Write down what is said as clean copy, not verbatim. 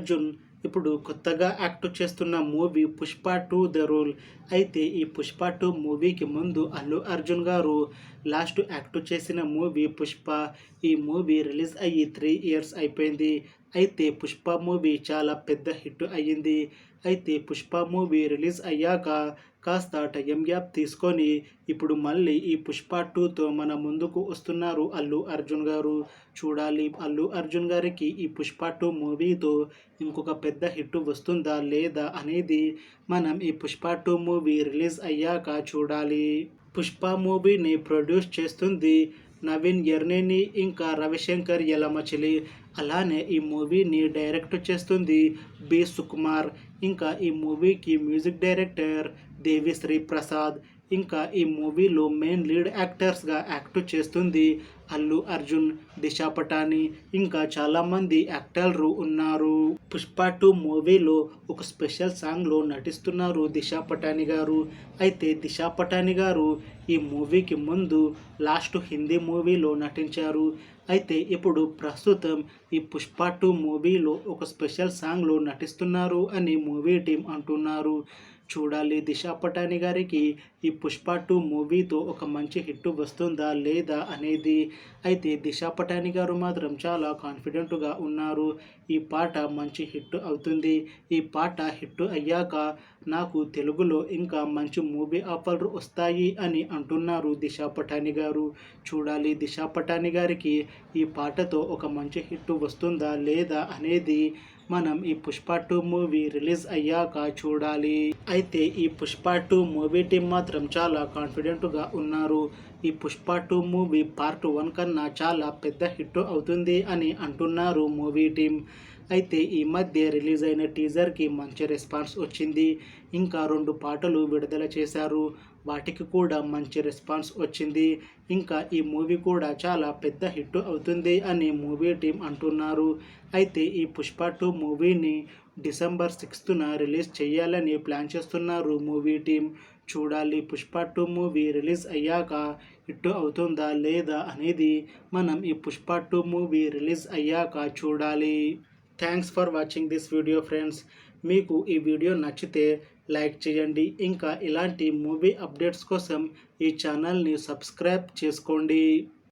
అర్జున్ ఇప్పుడు కొత్తగా యాక్ట్ చేస్తున్న మూవీ 'పుష్ప 2 ద రూల్'. అయితే ఈ 'పుష్ప 2' మూవీకి ముందు అల్లు అర్జున్ గారు లాస్ట్ యాక్ట్ చేసిన మూవీ 'పుష్ప'. ఈ మూవీ రిలీజ్ అయ్యి 3 ఇయర్స్ అయిపోయింది. అయితే 'పుష్ప' మూవీ చాలా పెద్ద హిట్ అయ్యింది. అయితే 'పుష్ప' మూవీ రిలీజ్ అయ్యాక కాస్త టైం గ్యాప్ తీసుకొని ఇప్పుడు మళ్ళీ ఈ 'పుష్ప 2'తో మన ముందుకు వస్తున్నారు అల్లు అర్జున్ గారు. చూడాలి అల్లు అర్జున్ గారికి ఈ 'పుష్ప 2' మూవీతో ఇంకొక పెద్ద హిట్ వస్తుందా లేదా అనేది మనం ఈ 'పుష్ప 2' మూవీ రిలీజ్ అయ్యాక చూడాలి. 'పుష్ప' మూవీని ప్రొడ్యూస్ చేస్తుంది నవీన్ ఎర్నేని ఇంకా రవిశంకర్ యలమచిలి. అలానే ఈ మూవీని డైరెక్ట్ చేస్తుంది బి సుకుమార్. ఇంకా ఈ మూవీకి మ్యూజిక్ డైరెక్టర్ దేవిశ్రీ ప్రసాద్. ఇంకా ఈ మూవీలో మెయిన్ లీడ్ యాక్టర్స్గా యాక్ట్ చేస్తుంది అల్లు అర్జున్, దిశా పటాని ఇంకా చాలామంది యాక్టర్లు ఉన్నారు. 'పుష్ప 2' మూవీలో ఒక స్పెషల్ సాంగ్లో నటిస్తున్నారు దిశా పటాని గారు. అయితే దిశా పటాని గారు ఈ మూవీకి ముందు లాస్ట్ హిందీ మూవీలో నటించారు. అయితే ఇప్పుడు ప్రస్తుతం ఈ 'పుష్ప 2' మూవీలో ఒక స్పెషల్ సాంగ్లో నటిస్తున్నారు అని మూవీ టీం అంటున్నారు. చూడాలి దిశా పటాని గారికి ఈ 'పుష్ప 2' మూవీతో ఒక మంచి హిట్ వస్తుందా లేదా అనేది. అయితే దిశా పటాని గారు మాత్రం చాలా కాన్ఫిడెంట్గా ఉన్నారు. ఈ పాట మంచి హిట్ అవుతుంది. ఈ పాట హిట్ అయ్యాక నాకు తెలుగులో ఇంకా మంచి మూవీ ఆఫర్లు వస్తాయి అని అంటున్నారు దిశా పటాని గారు. చూడాలి దిశా పటాని గారికి ఈ పాటతో ఒక మంచి హిట్ వస్తుందా లేదా అనేది మనం ఈ 'పుష్ప 2' మూవీ రిలీజ్ అయ్యాక చూడాలి. అయితే ఈ 'పుష్ప 2' మూవీ టీం మాత్రం చాలా కాన్ఫిడెంట్గా ఉన్నారు. ఈ 'పుష్ప 2' మూవీ పార్ట్ 1 కన్నా చాలా పెద్ద హిట్ అవుతుంది అని అంటున్నారు మూవీ టీం. అయితే ఈ మధ్య రిలీజ్ అయిన టీజర్కి మంచి రెస్పాన్స్ వచ్చింది. ఇంకా 2 పాటలు విడుదల చేశారు. వాటికి కూడా మంచి రెస్పాన్స్ వచ్చింది. ఇంకా ఈ మూవీ కూడా చాలా పెద్ద హిట్ అవుతుంది అని మూవీ టీం అంటున్నారు. అయితే ఈ 'పుష్ప 2' మూవీని డిసెంబర్ 6న రిలీజ్ చేయాలని ప్లాన్ చేస్తున్నారు మూవీ టీం. చూడాలి 'పుష్ప 2' మూవీ రిలీజ్ అయ్యాక హిట్ అవుతుందా లేదా అనేది మనం ఈ 'పుష్ప 2' మూవీ రిలీజ్ అయ్యాక చూడాలి. Thanks for watching this video friends. మీకు ఈ వీడియో నచ్చితే లైక్ చేయండి. ఇంకా ఇలాంటి మూవీ అప్డేట్స్ కోసం ఈ ఛానల్ని సబ్స్క్రైబ్ చేసుకోండి.